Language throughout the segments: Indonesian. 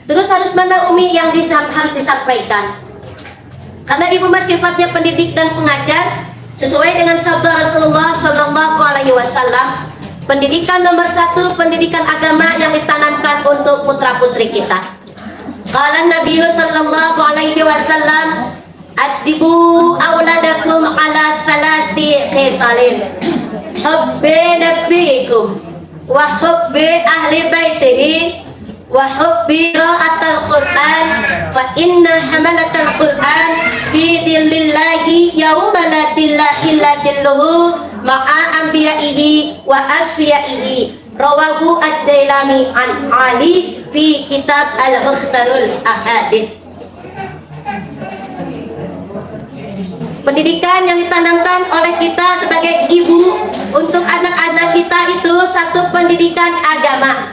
Terus harus mana Umi yang harus disampaikan? Karena ibu mah sifatnya pendidik dan pengajar sesuai dengan sabda Rasulullah Shallallahu Alaihi Wasallam. Pendidikan nomor 1, pendidikan agama yang ditanamkan untuk putra putri kita. Qala Nabi Sallallahu Alaihi Wasallam, adibu auladakum ala thalati khisalin, hubbi nabikum wa hubbi ahli baitihi wa hubbi qira'atul Qur'an, fa inna hamalatul Qur'an fi dhillillahi yawma la dhilla illa dhilluhu ma'a anbiya'ihi wa asfiyaihi. Rawahu ad-Dailami an Ali fi kitab al-Mukhtarul Ahadith. Pendidikan yang ditanamkan oleh kita sebagai ibu untuk anak-anak kita itu satu pendidikan agama.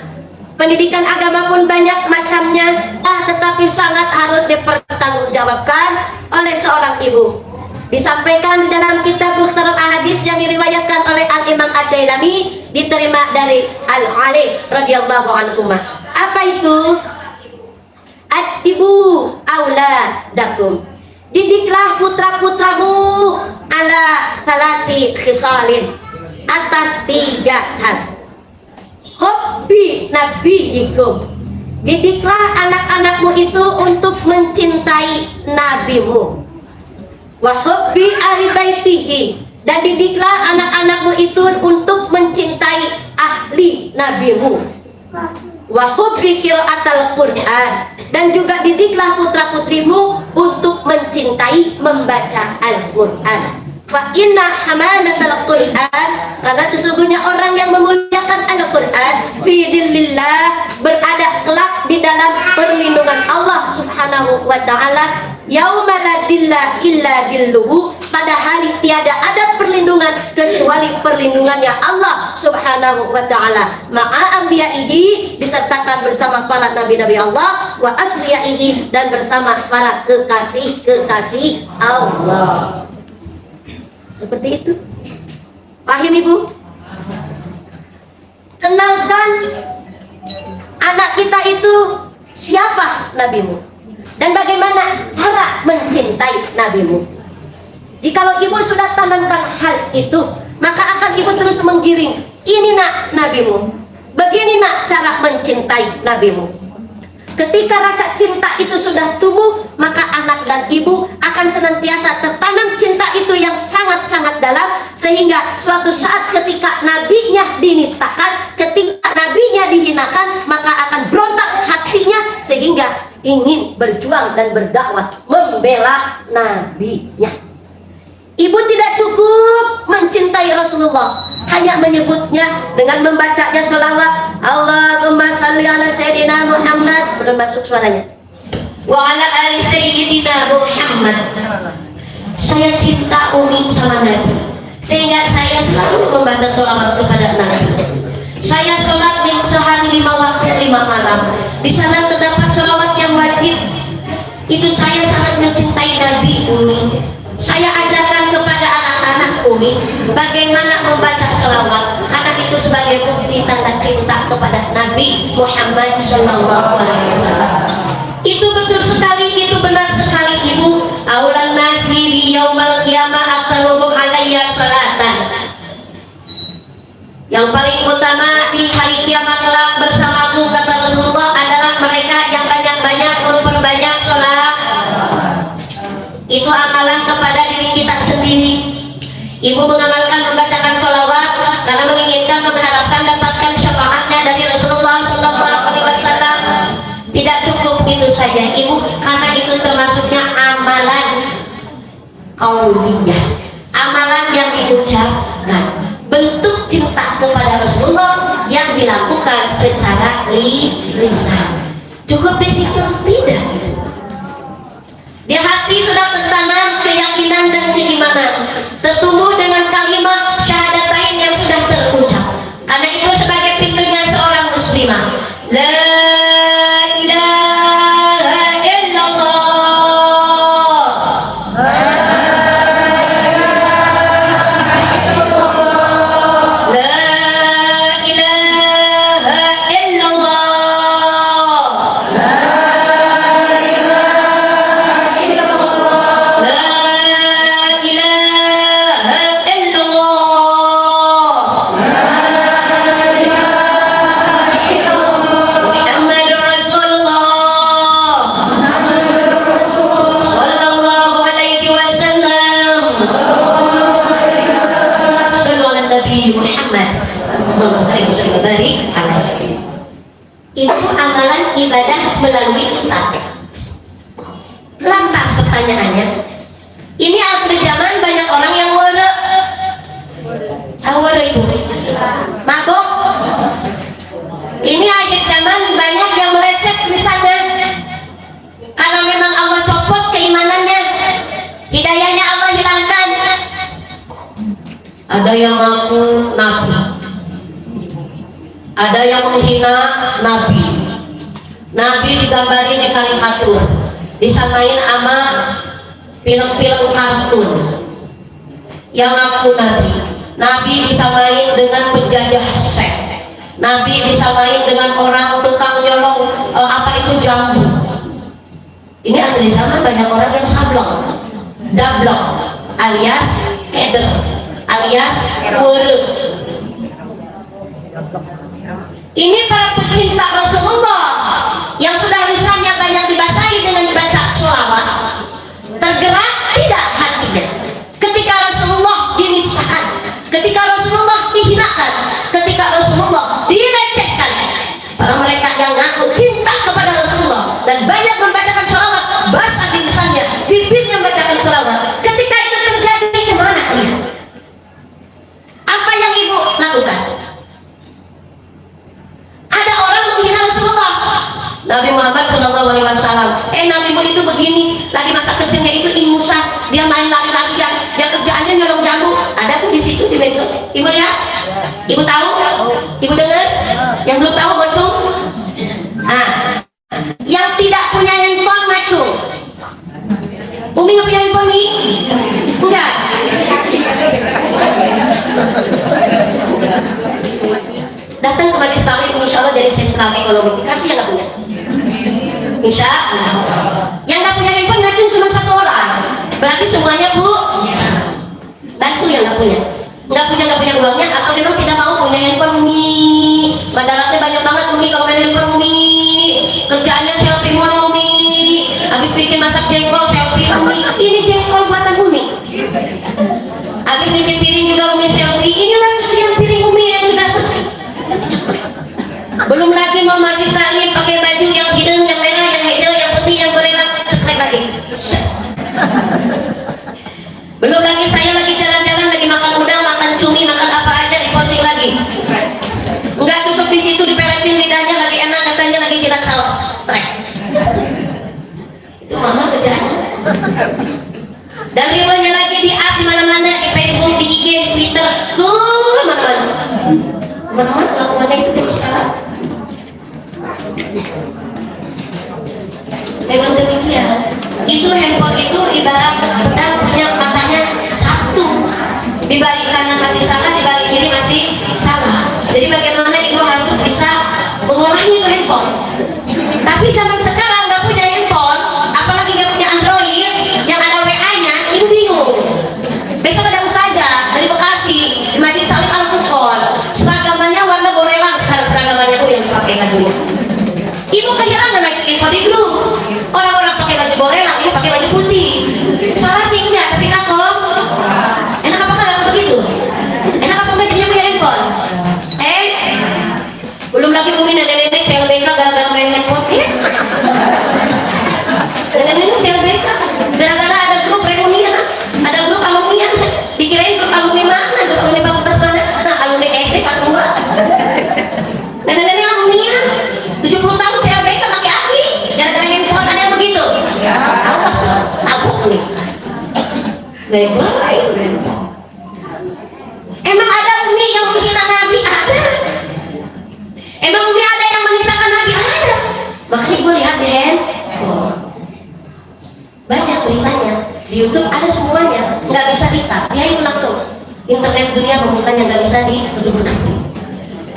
Pendidikan agama pun banyak macamnya, tetapi sangat harus dipertanggungjawabkan oleh seorang ibu. Disampaikan dalam kitab Mukhtarul Ahadits yang diriwayatkan oleh Al-Imam Ad-Dailami, diterima dari Al-Ali radhiyallahu anhu. Apa itu? Adibu auladakum, didiklah putra-putramu ala salati khisalin, atas 3 hal. Hubbi nabiyikum, didiklah anak-anakmu itu untuk mencintai nabimu. Wa hubbi ahli baitihi, dan didiklah anak-anakmu itu untuk mencintai ahli nabimu. Wa hubbi qira'atul Qur'an, dan juga didiklah putra-putrimu untuk mencintai membaca Al-Qur'an. Fa inna hamalatul Qur'an, karena sesungguhnya orang yang memuliakan Al-Qur'an fi dhillillah, berada kelak di dalam perlindungan Allah Subhanahu wa taala. Yauma la dhilla illa dhilluhu, pada hari tiada ada perlindungan kecuali perlindungannya Allah Subhanahu wa taala. Ma'a anbiya'ihi, disertakan bersama para nabi-nabi Allah, wa asfiyaihi, dan bersama para kekasih-kekasih Allah. Seperti itu. Paham Ibu? Kenalkan anak kita itu siapa nabimu dan bagaimana cara mencintai nabimu. Jikalau ibu sudah tanamkan hal itu, maka akan ibu terus menggiring. Ini nak nabimu, begini nak cara mencintai nabimu. Ketika rasa cinta itu sudah tumbuh, maka anak dan ibu akan senantiasa tertanam cinta itu yang sangat-sangat dalam, sehingga suatu saat ketika nabinya dinistakan, ketika nabinya dihinakan, maka akan berontak hatinya sehingga ingin berjuang dan berdakwah membela nabinya. Ibu tidak cukup mencintai Rasulullah, hanya menyebutnya dengan membacanya selawat, Allahumma salli ala Sayyidina Muhammad, belum masuk suaranya, wa ala ali Sayyidina Muhammad. Saya cinta Umi sama Nabi, sehingga saya selalu membaca selawat kepada Nabi. Saya sholat sehari 5 waktu 5 malam. Di sana terdapat selawat yang wajib. Itu saya sangat mencintai Nabi Umi. Saya ajarkan kepada anak-anak Umi bagaimana membaca selawat, karena itu sebagai bukti tanda cinta kepada Nabi Muhammad Sallallahu Alaihi Wasallam. Itu betul sekali, itu benar sekali Ibu. Aulan nasi di yaumal qiyamah aqrabuhum alayya salatan. Yang paling utama di hari kiamat kelak bersamaku, kata Rasulullah, adalah mereka yang banyak-banyak memperbanyak sholat. Itu amalan kepada diri kita sendiri. Ibu mengamalkan membacakan sholawat karena menginginkan, mengharapkan dapatkan syafaatnya dari Rasulullah Sallallahu Alaihi Wasallam. Tidak cukup itu saja Ibu, karena itu termasuknya amalan qauliyah, amalan yang diucapkan, bentuk cinta kepada Rasulullah yang dilakukan secara lisan. Cukup di situ? Tidak. Di hati sudah tertanam keyakinan dan keimanan, tertumbuh dengan kalimat syahadatain yang sudah terucap. Karena itu sebagai pintunya seorang muslimah, la ilaha illallah, la ilaha illallah, la itu amalan ibadah melalui lisan. Lantas pertanyaannya, ini akhir zaman banyak orang yang wara. Wara itu mabok. Ini akhir zaman banyak yang meleset lisannya. Karena memang Allah copot keimanannya, hidayahnya Allah hilangkan. Ada yang ngaku nabi, ada yang menghina nabi. Nabi digambarin di karikatur, disamain sama film-film kartun. Yang ngaku nabi, nabi disamain dengan penjajah seks, nabi disamain dengan orang tukang nyolong apa itu jambu. Ini ada di sana banyak orang yang sablon, dablok, alias keder, alias were. Ini para pecinta Rasulullah yang sudah lisannya banyak dibasahi dengan baca sholawat, tergerak tidak hatinya ketika Rasulullah dinistakan, ketika Rasulullah dihinakan, ketika Rasulullah dilecehkan. Para mereka yang ngaku cinta kepada Rasulullah dan banyak membacakan sholawat, basah di lisannya, bibirnya membacakan sholawat, ketika itu terjadi kemana kalian? Apa yang ibu lakukan? Ada orang menghina Rasulullah, Nabi Muhammad SAW. Nabimu itu begini, lagi masa kecilnya itu Musa, dia main lari-larian, dia kerjaannya nyolong jambu. Ada tuh di situ di medsos. Ibu ya? Ibu tahu? Ibu dengar? Yang belum tahu bocong? Yang tidak punya handphone ngacung. Umi nggak punya handphone nih? Enggak. Datang ke majelis taklim, insya Allah jadi sentral ekonomi. Dikasih yang nggak punya. Insya Allah. Yang nggak punya handphone ngacung cuma satu orang. Berarti semuanya bu. Bantu yang nggak punya uangnya, atau memang tidak mau punya handphone nih. Madaratnya banyak banget umi kalau main handphone umi. Kerjaannya selfie mulu umi. Habis bikin masak jengkol selfie umi. Ini jengkol buatan umi. Habis nyuci piring juga umi selfie. Inilah cucian piring umi yang sudah bersih. Belum lagi mau majlis taklim pakai baju yang hidung, yang merah, yang hijau, yang putih, yang gorengan, ceklek lagi. Belum lagi saya lagi jalan-jalan, lagi makan udang, makan cumi, makan apa aja diposting lagi. Enggak cukup di situ, dipeletin lidahnya lagi enak, katanya lagi jilat sawah. Trek. Itu mama kerjaan. Dan riwayatnya lagi di up di mana-mana, di Facebook, di IG, di Twitter, tuh mana-mana. Mana-mana lakukannya itu kan sekarang. Memang demikian. Itu handphone itu ibarat pedang punya matanya satu. Di balik kanan masih salah, di balik kiri masih salah. Jadi bagaimana ibu harus bisa mengurangi handphone. Tapi zaman sekarang nggak punya handphone, apalagi nggak punya Android yang ada WA-nya, ibu bingung. Besok ada usaha dari Bekasi, di Majelis Taklim Al-Furqan. Seragamannya warna gorelang sekarang, seragamannya bu yang pakai bajunya. Ibu kehilangan lagi info di grup. Orang-orang pakai baju gorelang, ibu pakai baju putih. Salah sih enggak, tapi kakom. Enak apa enggak begitu? Enak apa enggak jadinya punya handphone? Belum lagi umi nenek-nenek CLBK gara-gara main handphone. Nenek-nenek CLBK gara-gara ada grup reunian, ada grup alumni. Dikirain grup alumni mana? Grup alumni fakultas mana? Nah, alumni SD pas rumah. Nenek-nenek alumni 70 tahun CLBK pakai aki gara-gara handphone, ada yang begitu? Awas, aku nih. Baik-baik. Emang ada umi yang menghina Nabi? Ada. Emang umi ada yang menistakan Nabi? Ada. Makanya gue lihat di handphone banyak beritanya di YouTube, ada semuanya, nggak bisa di-cut, dia itu langsung internet dunia membukanya, nggak bisa ditutup.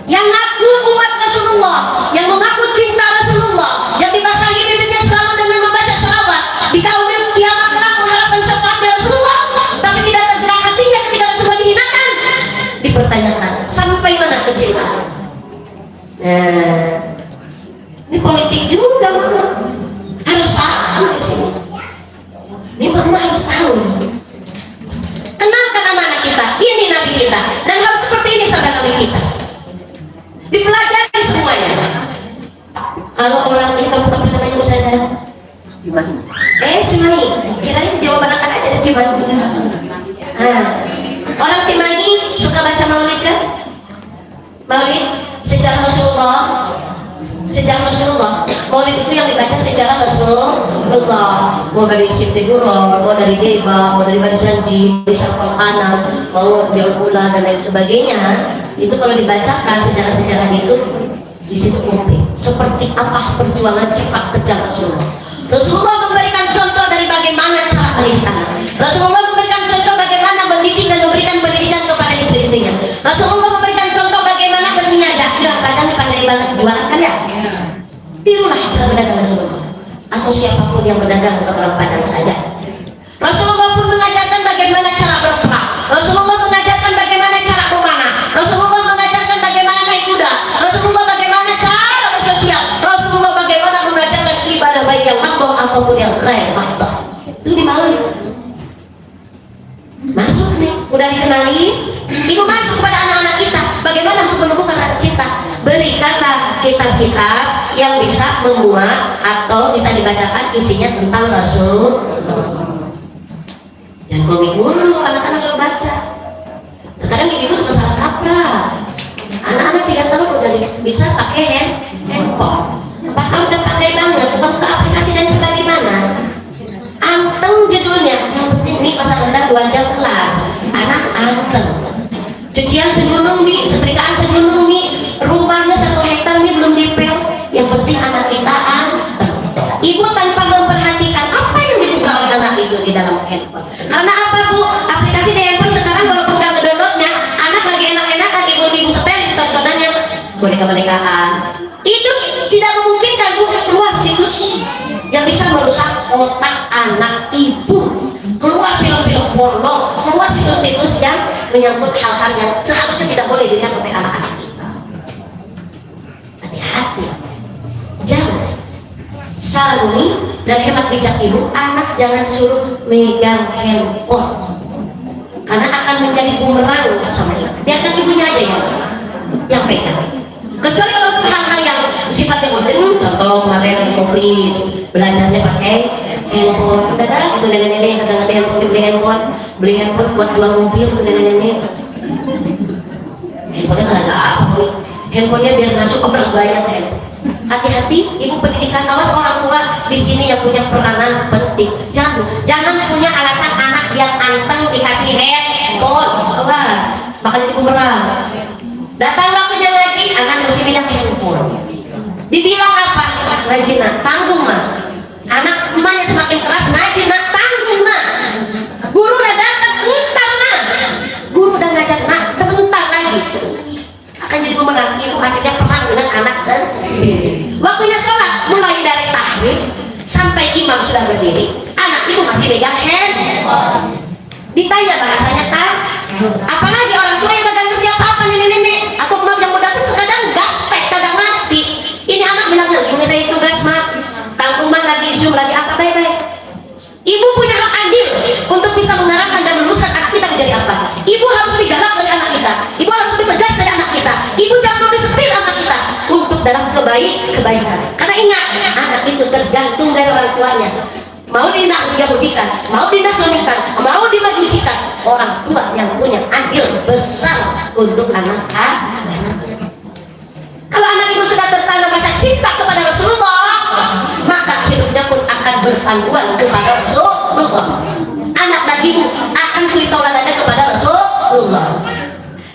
Yang ngaku umat Rasulullah, yang mengaku cinta Rasulullah, yang dibasahi bibirnya selalu dengan membaca sholawat, di kaum kiamat kelak mengharapkan syafaat dari Rasulullah, tapi tidak tergerak hatinya ketika Rasulullah dihinakan, dipertanyakan sampai mana kecintaan. Nah, ini politik juga mama harus paham di sini. Ini mama harus tahu. Kenalkan amanah kita, ini nabi kita, dan harus seperti ini saudara nabi kita. Dipelajari semuanya. Kalau orang ini kamu apa namanya Ustazah? Cimahi. Cimahi. Kirain jawaban akan aja dari Cimahi. Orang Cimahi suka baca maulid kan? Maulid sejarah Rasulullah. Sejarah Rasulullah. Maulid itu yang dibaca sejarah Rasulullah. Mau dari Siftiguror, mau dari Deba, mau dari Barisanji, dari Sarfal Anas, mau Jalpula dan lain sebagainya. Itu kalau dibacakan sejarah-sejarah itu di situ komplit. Seperti apa perjuangan sepak terjang Rasulullah. Rasulullah memberikan contoh dari bagaimana cara pendidikan. Rasulullah memberikan contoh bagaimana mendidik dan memberikan pendidikan kepada istri-istrinya. Rasulullah memberikan contoh bagaimana berniaga. Bilang padang pandai banget jualan kan ya? Tirulah cara berdagang Rasulullah. Atau siapapun yang berdagang untuk orang Padang saja. Rasulullah pun mengajarkan bagaimana cara berperang. Rasulullah mengajarkan bagaimana cara memanah. Rasulullah mengajarkan bagaimana naik kuda. Rasulullah bagaimana cara bersosial. Rasulullah bagaimana mengajarkan ibadah baik yang makhluk ataupun yang ghair makhluk. Itu di Maulid. Masuk nih, udah dikenali. Ibu masuk kepada anak-anak kita. Bagaimana untuk menumbuhkan rasa cinta? Berikanlah kitab-kitab yang bisa memuat atau bisa dibacakan isinya tentang Rasul. Dan komik dulu anak-anak suruh baca. Terkadang ibu suka salah kaprah. Anak-anak 3 tahun udah bisa pakai handphone. 4 tahun udah pandai banget, buka aplikasi dan sebagaimana. Anteng judulnya. Yang penting nih pasang rendah 2 jam kelar. Anak anteng. Cucian segunung nih, setrikaan segunung nih, rumahnya 1 hektar nih belum dipel. Yang penting anak kita anteng. Ibu tanpa memperhatikan apa yang dibuka oleh anak itu di dalam handphone. Karena apa Bu? Aplikasi di handphone sekarang walaupun gak ngedownloadnya, anak lagi enak-enakan ibu setel tontonannya boneka-bonekaan. Itu tidak memungkinkan Bu keluar situs yang bisa merusak otak anak ibu. Keluar film-film porno, keluar situs-situs yang menyangkut hal-hal yang seharusnya tidak boleh dilihat oleh anak-anak kita. Hati-hati, jangan saluni dan hemat bijak ibu, anak jangan suruh megang handphone karena akan menjadi bumerang sama ibu. Biarkan ibunya aja yang pegang. Kecuali kalau untuk hal-hal yang sifatnya urgent, contoh kemarin COVID belajarnya pakai handphone, udah dah itu nenek-nenek yang kadang ada handphone, beli handphone buat jual mobil itu nenek-nenek. Handphonenya salah apa nih? Handphonenya biar masuk obrak banyak handphone. Hati-hati, ibu pendidikan, awas orang tua di sini yang punya peranan penting. Jangan punya alasan anak yang anteng dikasih handphone, awas, bakal jadi bumerang. Datang waktunya ngaji, anak mesti bilang handphone. Dibilang apa? Ngaji nak, tanggung mah. Anak emaknya semakin keras, ngaji nak, tanggung mah. Guru udah datang, entar mah. Guru udah ngajar nak, sebentar lagi. Akan jadi bumerang. Ibu akhirnya perang dengan anak sendiri. Waktunya sholat, mulai dari tahmid sampai imam sudah berdiri, anak ibu masih megang handphone. Ditanya bahasanya tak. Apalagi orang tua yang kadang kerja apa nenek-nenek atau emak yang udah kadang gaptek, kadang mati. Ini anak bilang lagi minta tugas mak, tanggung mak lagi zoom lagi apa baik-baik. Ibu punya hak adil untuk bisa mengarahkan dan meluruskan anak kita menjadi apa. Ibu harus lebih galak dari anak kita. Ibu harus lebih tegas dari anak kita. Ibu jangan mau disetir anak kita untuk dalam kebaikan. Karena ingat, anak itu tergantung dari orang tuanya. Mau Yahudikan, mau dinasranikan, mau dimajusikan, orang tua yang punya andil besar untuk anak-anak. Kalau anak ibu sudah tertanam rasa cinta kepada Rasulullah, maka hidupnya pun akan berpanduan kepada Rasulullah. Anak dan ibu akan suri tauladannya kepada Rasulullah.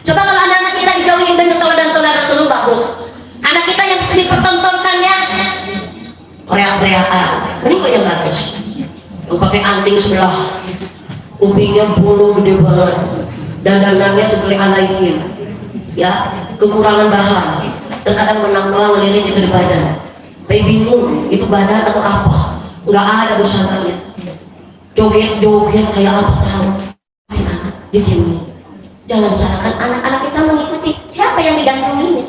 Coba kalau anak-anak kita dijauhin dengan tauladan Rasulullah, Bu. Anak kita yang dipertontonkannya Korea-Koreaan, mending yang bagus. Yang pakai anting sebelah, kupingnya bulu gede banget, dandanannya seperti alaikin, ya, kekurangan bahan. Terkadang menang doang ngelirik itu di badan. Kayak bingung itu badan atau apa, nggak ada busananya. Joget-joget kayak apa tahu. Diam. Jangan salahkan anak-anak kita mengikuti siapa yang digantunginya.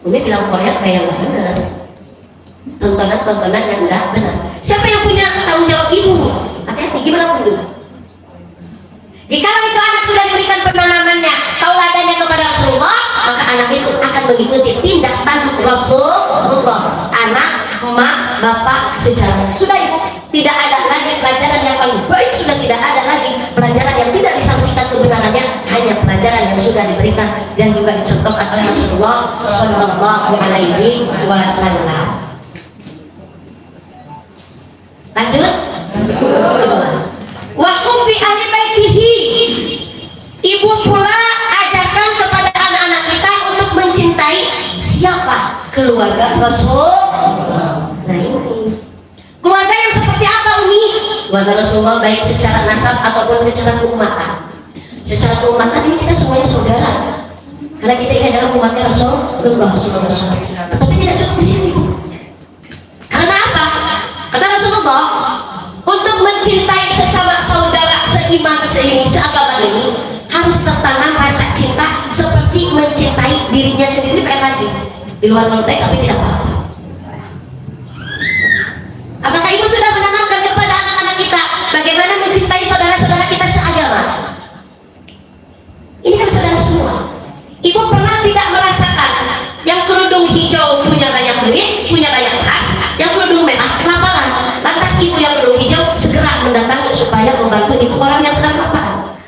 Umi bilang Korea kayak nggak benar, tontonan yang nggak benar. Siapa yang punya tanggung jawab ibu? Hati-hati, gimana pun dulu. Jika itu anak sudah diberikan penanamannya, tauladannya kepada Rasulullah, maka anak itu akan mengikuti tindak tanduk Rasulullah, anak, emak, bapak, sejarah. Sudah ibu, tidak ada lagi pelajaran yang paling baik, sudah tidak ada lagi pelajaran yang tidak disangsikan kebenarannya, hanya pelajaran yang sudah diberikan dan juga dicontohkan oleh Rasulullah Shallallahu Alaihi Wasallam. Lanjut. Wa qubbi ahli baitihi. Ibu pula ajarkan kepada anak-anak kita untuk mencintai siapa? Keluarga Rasul. Nah ini keluarga yang seperti apa Umi? Keluarga Rasulullah baik secara nasab ataupun secara keumatan. Secara keumatan ini kita semuanya saudara, karena kita ini adalah umatnya Rasulullah SAW. Tapi tidak cukup di sini. Karena apa? Kata Rasulullah, untuk mencintai sesama saudara seiman, seagama ini harus tertanam rasa cinta seperti mencintai dirinya sendiri. Pengen lagi di luar konteks tapi tidak apa-apa. Apakah ibu sudah menanamkan kepada anak-anak kita bagaimana mencintai saudara-saudara kita seagama? Ini kan saudara semua. Ibu pernah tidak merasakan yang kerudung hijau punya banyak duit, punya banyak emas, yang kerudung merah kelaparan, lantas ibu yang kerudung hijau segera mendatangi supaya membantu ibu orang yang sedang kelaparan.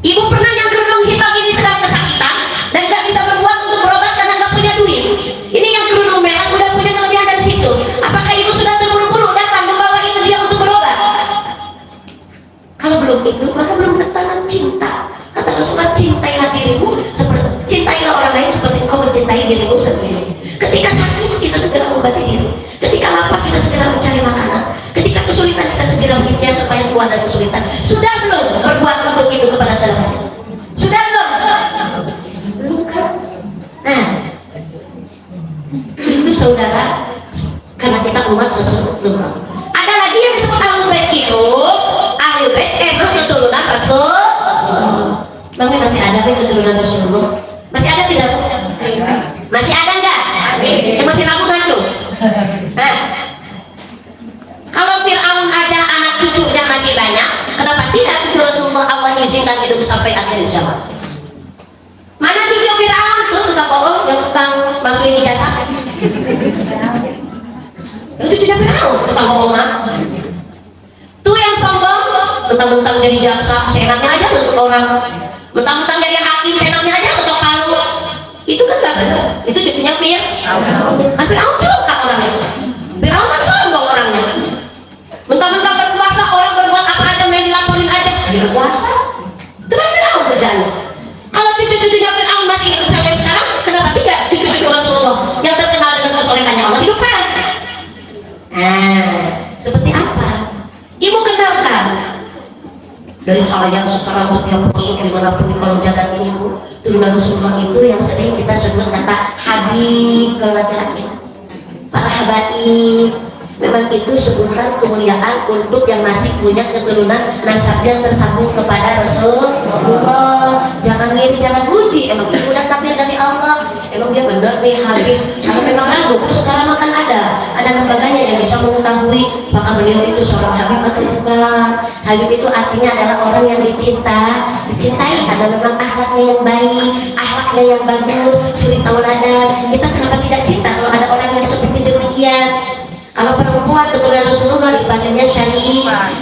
Ibu pernah yang kerudung hitam ini sedang kesakitan dan gak bisa berbuat untuk berobat karena gak punya duit. Ini yang kerudung merah udah punya kelebihan dari situ. Apakah ibu sudah terburu-buru datang membawa itu dia untuk berobat? Kalau belum itu, maka belum tertanam cinta. Kata Rasulullah, cintailah dirimu seperti cintailah orang lain seperti engkau mencintai dirimu sendiri. Ketika sakit kita segera mengobati diri. Ketika lapar kita segera mencari makanan. Ketika kesulitan kita segera berikhtiar supaya keluar dari kesulitan. Sudah belum berbuat untuk itu kepada saudara? Sudah belum? Belum kan? Nah, itu saudara, karena kita umat Rasulullah. Ada lagi yang disebut Ahlul Bait itu, Ahlul Bait emang keturunan Rasul. Bang, masih ada keturunan Rasulullah? Masih ada tidak? Masih ada enggak? Yang masih ragu ngaco? Nah, kalau Fir'aun aja anak cucunya masih banyak, kenapa tidak cucu Rasulullah Allah izinkan hidup sampai akhir zaman? Mana cucu Fir'aun? Tuh tukang bohong, yang tukang masukin ijazah. Yang cucunya Fir'aun, tukang bohong mah. Tuh yang sombong, mentang-mentang jadi jasa, seenaknya aja untuk orang. Mentang-mentang jadi hakim, seenaknya aja ketok palu. Itu kan gak benar. Itu cucunya Fir'aun. Kan Fir'aun juga orangnya. Fir'aun kan sombong orangnya. Mentang-mentang berkuasa, orang berbuat apa aja main dilaporin aja. Dia berkuasa. Itu kan Fir'aun kerjaannya. Kalau cucu-cucunya Fir'aun masih hidup sampai sekarang, kenapa tidak cucu-cucu Rasulullah yang terkenal dengan kesolehannya Allah hidupkan? Nah, seperti apa? Ibu kenalkan dari hal yang sekarang setiap Rasul dimanapun di kolom jagat ini, Bu, turunan Rasulullah itu yang sering kita sebut kata Habib ke laki-laki. Para habaib memang itu sebutan kemuliaan untuk yang masih punya keturunan nasabnya tersambung kepada Rasulullah. Jangan ngiri, jangan puji, emang ibu udah takdir dari Allah, emang dia benar nih Habib. Kalau memang ragu, sekarang akan ada lembaganya yang bisa mengetahui apakah beliau itu seorang Habib atau bukan. Habib itu artinya adalah orang yang dicintai karena memang akhlaknya yang baik, akhlaknya yang bagus, suri tauladan. Kita kenapa tidak cinta kalau ada orang yang seperti demikian? Kalau perempuan keturunan Rasulullah dipanggilnya Syarifah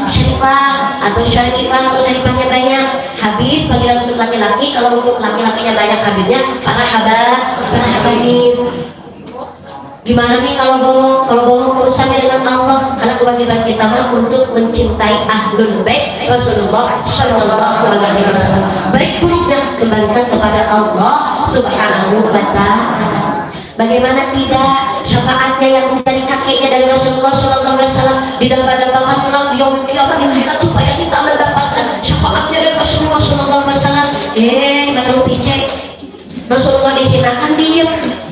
atau Syarifah atau Syarifahnya banyak. Habib panggilan untuk laki-laki, kalau untuk laki-lakinya banyak Habibnya para Habib. Gimana nih kalau bohong urusannya dengan Allah? Karena kewajiban kita mah untuk mencintai Ahlul Bait Rasulullah Shallallahu Alaihi Wasallam. Baik buruknya kembalikan kepada Allah Subhanahu Wa Taala. Bagaimana tidak syafaatnya yang menjadi kakeknya dari Rasulullah Shallallahu Alaihi Wasallam didambakan orang di yaumul qiyamah di akhirat supaya kita mendapatkan syafaatnya dari Rasulullah Shallallahu Alaihi Wasallam. Menurut dicek Rasulullah dihinakan diam,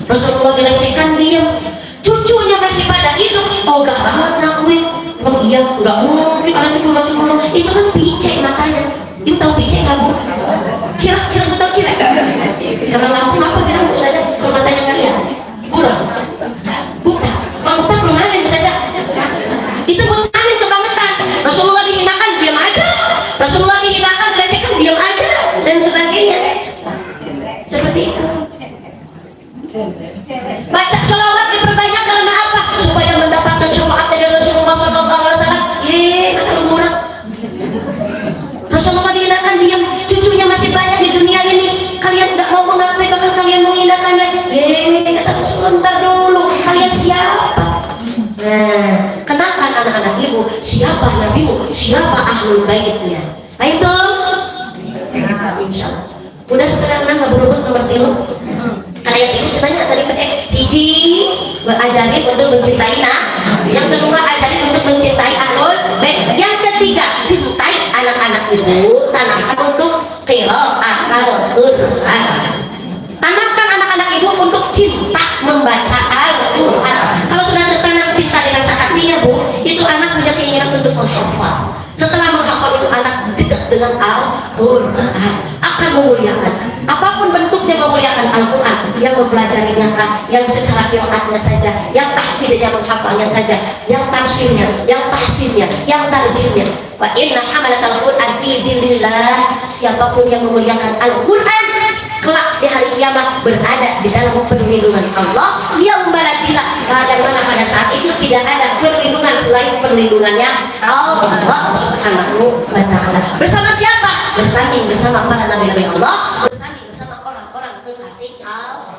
Rasulullah dilecehkan diam, cucunya masih pada hidup. Oh gak banget ngakuin. Oh iya, nggak mungkin anak itu Rasulullah. Itu kan picek matanya. Ibu tahu picek nggak Bu? Cirak betul cirak. Karena lampu apa bilang Bu saja kalau matanya nggak lihat. Bukan. Kalau bukan belum ada Bu saja. Itu bukan aneh kebangetan. Rasulullah dihinakan diam aja. Rasulullah dihinakan dilecehkan diam aja dan sebagainya. Seperti itu. Baca sholawat diperbanyak karena apa? Supaya mendapatkan syafaat dari Rasulullah SAW. Kata murah. Rasulullah dihinakan, diam, cucunya masih banyak di dunia ini. Kalian nggak mau mengakui bahkan kalian menghinakannya. Kata Rasulullah, ntar dulu, kalian siapa? Nah, kenakan anak-anak ibu, siapa nabimu, siapa ahlul baitnya. Baik dong. Insya Allah. Udah sekarang nggak berubah nomor dulu. Karena yang ini sebenarnya tadi hiji ajarin untuk mencintai yang kedua ajarin untuk mencintai ahlul bait, yang ketiga cintai anak-anak ibu, tanamkan untuk qiraat Al-Qur'an. Tanamkan anak-anak ibu untuk cinta membaca Al-Qur'an. Kalau sudah tertanam cinta di rasa hatinya bu, itu anak punya keinginan untuk menghafal. Setelah menghafal itu anak dekat dengan Al-Qur'an, akan memuliakan apapun bentuknya, memuliakan Al-Quran, yang mempelajarinya kah, yang secara qiraatnya saja, yang tahfidnya, menghafalnya saja, yang tafsirnya, yang tahsinnya, yang tarjimnya. Wa inna hamalatal Quran fi dinillah, siapapun yang memuliakan Al-Quran kelak di hari kiamat berada di dalam perlindungan Allah yang baladila, pada mana pada saat itu tidak ada perlindungan selain perlindungannya Allah Subhanahu wa ta'ala. Bersama siapa? Bersanding bersama para nabi-nabi Allah, bersanding bersama orang-orang kekasih Allah.